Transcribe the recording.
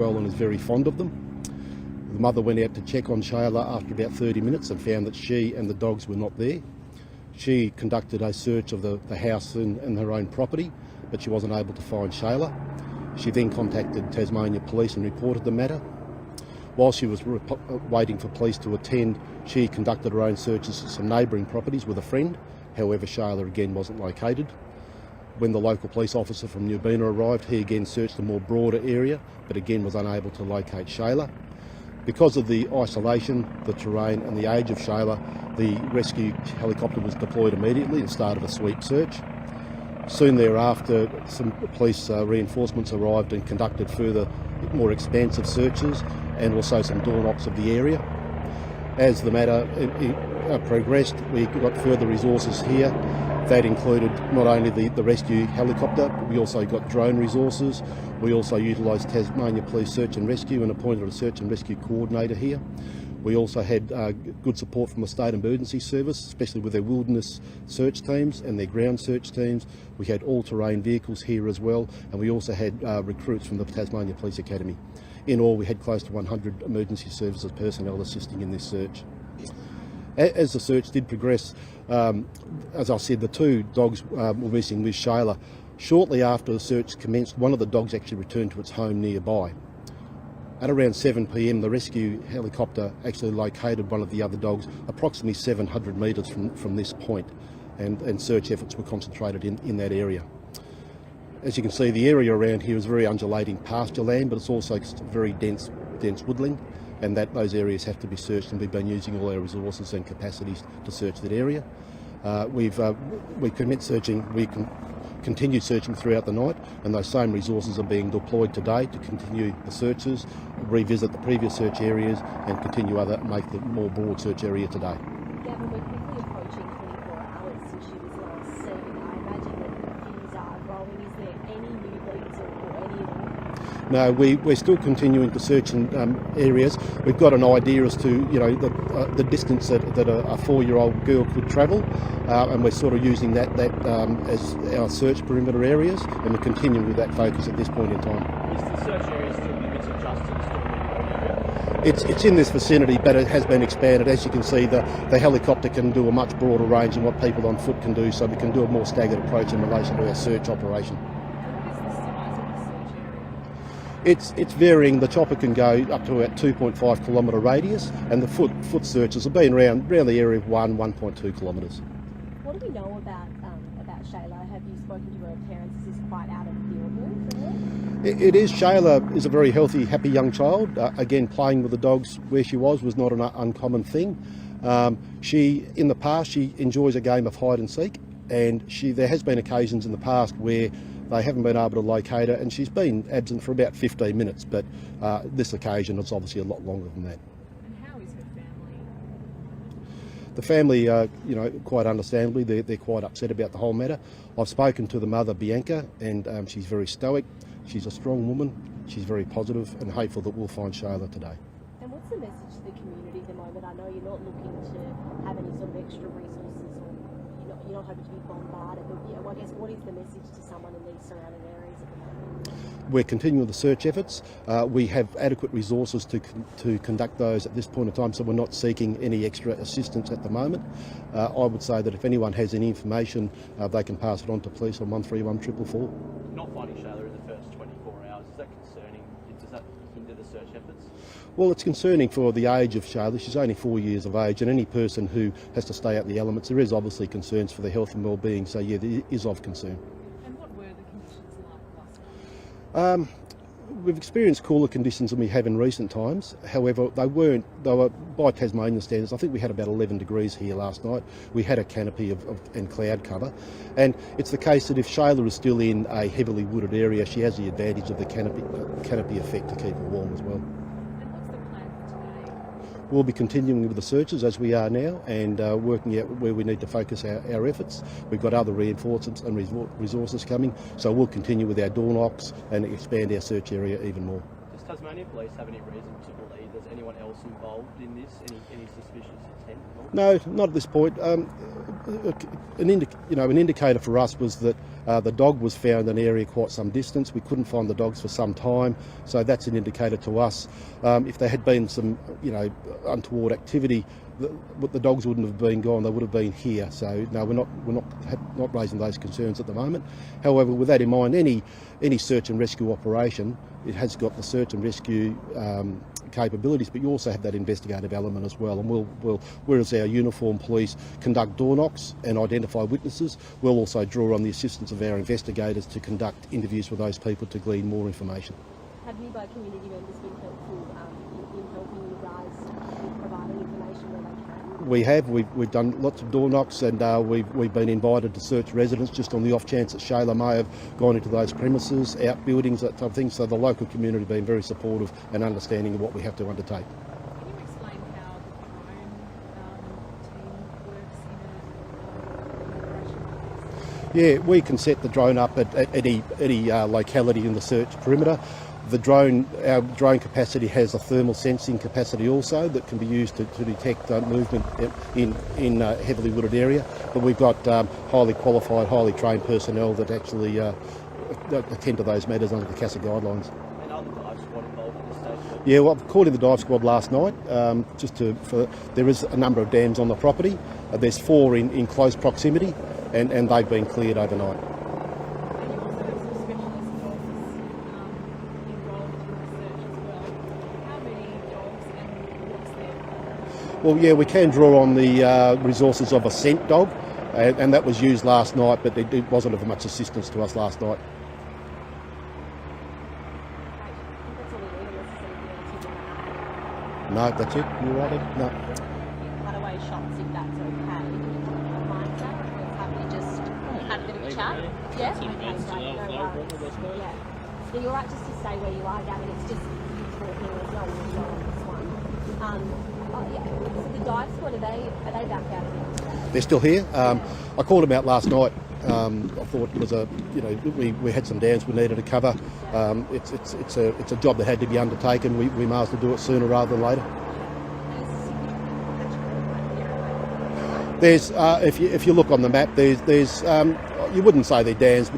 well and is very fond of them. The mother went out to check on Shayla after about 30 minutes and found that she and the dogs were not there. She conducted a search of the house and her own property, but she wasn't able to find Shayla. She then contacted Tasmania Police and reported the matter. While she was waiting for police to attend, she conducted her own searches at some neighbouring properties with a friend. However, Shayla again wasn't located. When the local police officer from Newbina arrived, he again searched a more broader area, but again was unable to locate Shayla. Because of the isolation, the terrain and the age of Shayla, the rescue helicopter was deployed immediately and started a sweep search. Soon thereafter, some police reinforcements arrived and conducted further, more expansive searches and also some door knocks of the area. As the matter progressed, we got further resources here. That included not only the rescue helicopter, but we also got drone resources. We also utilised Tasmania Police Search and Rescue and appointed a search and rescue coordinator here. We also had good support from the State Emergency Service, especially with their wilderness search teams and their ground search teams. We had all-terrain vehicles here as well, and we also had recruits from the Tasmania Police Academy. In all, we had close to 100 emergency services personnel assisting in this search. As the search did progress, as I said, the two dogs were missing with Shayla. Shortly after the search commenced, one of the dogs actually returned to its home nearby. At around 7 p.m, the rescue helicopter actually located one of the other dogs approximately 700 metres from this point, and search efforts were concentrated in that area. As you can see, the area around here is very undulating pasture land, but it's also very dense woodland, and those areas have to be searched, and we've been using all our resources and capacities to search that area. We commenced searching. We continued searching throughout the night, and those same resources are being deployed today to continue the searches, revisit the previous search areas, and make the more broad search area today. Gavin, we're quickly approaching 24 hours since she was last seen. I imagine that things are growing. Is there any new leads or any of them? No, we're still continuing to search in areas. We've got an idea as to the distance that a 4-year-old girl could travel, and we're sort of using that as our search perimeter areas, and we're continuing with that focus at this point in time. Is the search area still limited just to the Stormlea area? It's in this vicinity, but it has been expanded. As you can see, the helicopter can do a much broader range than what people on foot can do, so we can do a more staggered approach in relation to our search operation. It's varying. The chopper can go up to about 2.5 kilometre radius, and the foot searches have been around the area of 1.2 kilometres. What do we know about Shayla? Have you spoken to her parents? Is this quite out of the ordinary for her? It is. Shayla is a very healthy, happy young child. Again, playing with the dogs where she was not an uncommon thing. In the past, she enjoys a game of hide and seek, and there has been occasions in the past where they haven't been able to locate her, and she's been absent for about 15 minutes, but this occasion it's obviously a lot longer than that. And how is her family? The family, quite understandably, they're quite upset about the whole matter. I've spoken to the mother, Bianca, and she's very stoic. She's a strong woman. She's very positive and hopeful that we'll find Shayla today. And what's the message to the community at the moment? I know you're not looking to have any sort of extra resources, or you're not hoping to be bombarded, but I guess what is the message to someone in these surrounding areas at the moment? We're continuing the search efforts. We have adequate resources to conduct those at this point in time, so we're not seeking any extra assistance at the moment. I would say that if anyone has any information, they can pass it on to police on 131 444. Not finding Shayla in the first 24 hours, is that concerning? Does that hinder the search efforts? Well, it's concerning for the age of Shayla. She's only 4 years of age, and any person who has to stay out the elements, there is obviously concerns for their health and well-being, so yeah, it is of concern. And what were the conditions like last night? We've experienced cooler conditions than we have in recent times. However, they were by Tasmanian standards. I think we had about 11 degrees here last night. We had a canopy and cloud cover, and it's the case that if Shayla is still in a heavily wooded area, she has the advantage of the canopy effect to keep her warm as well. And what's the plan for today? We'll be continuing with the searches as we are now, and working out where we need to focus our efforts. We've got other reinforcements and resources coming, so we'll continue with our door knocks and expand our search area even more. Does Tasmania Police have any reason to believe there's anyone else involved in this? Any suspicious intent? No, not at this point. An indicator for us was that the dog was found in an area quite some distance. We couldn't find the dogs for some time, so that's an indicator to us. If there had been some, untoward activity, the dogs wouldn't have been gone. They would have been here. So no, we're not raising those concerns at the moment. However, with that in mind, any search and rescue operation, it has got the search and rescue capabilities, but you also have that investigative element as well. And whereas our uniformed police conduct door knocks and identify witnesses, we'll also draw on the assistance of our investigators to conduct interviews with those people to glean more information. Have nearby community members been helpful in helping you guys in providing information where they can? We have. We've done lots of door knocks, and we've been invited to search residents just on the off chance that Shayla may have gone into those premises, outbuildings, that type of thing. So the local community have been very supportive and understanding of what we have to undertake. Can you explain how the drone team works in an operation like this? Yeah, we can set the drone up at any locality in the search perimeter. Our drone capacity has a thermal sensing capacity also that can be used to detect movement in heavily wooded area. But we've got highly qualified, highly trained personnel that actually attend to those matters under the CASA guidelines. And are the dive squad involved at this stage? Yeah, well, I've called in the dive squad last night. There is a number of dams on the property. There's 4 in close proximity, and they've been cleared overnight. And you also have some specialist dogs involved in the search as well. How many dogs and what's their role? Well, yeah, we can draw on the resources of a scent dog, and that was used last night, but it wasn't of much assistance to us last night. No, that's it. You right? No. Cutaway shots, if that's okay. Mind that? We're happy to just have a bit of a chat. Yeah? Okay, great. No worries. Yeah. Yeah, you're right just to stay where you are, Gavin. It's just you talking as well as well on this one. So the dive squad, are they back out again today? They're still here. I called them out last night. I thought it was we had some dams we needed to cover. It's a job that had to be undertaken. We may as well do it sooner rather than later. There's if you look on the map, there's you wouldn't say they're dams.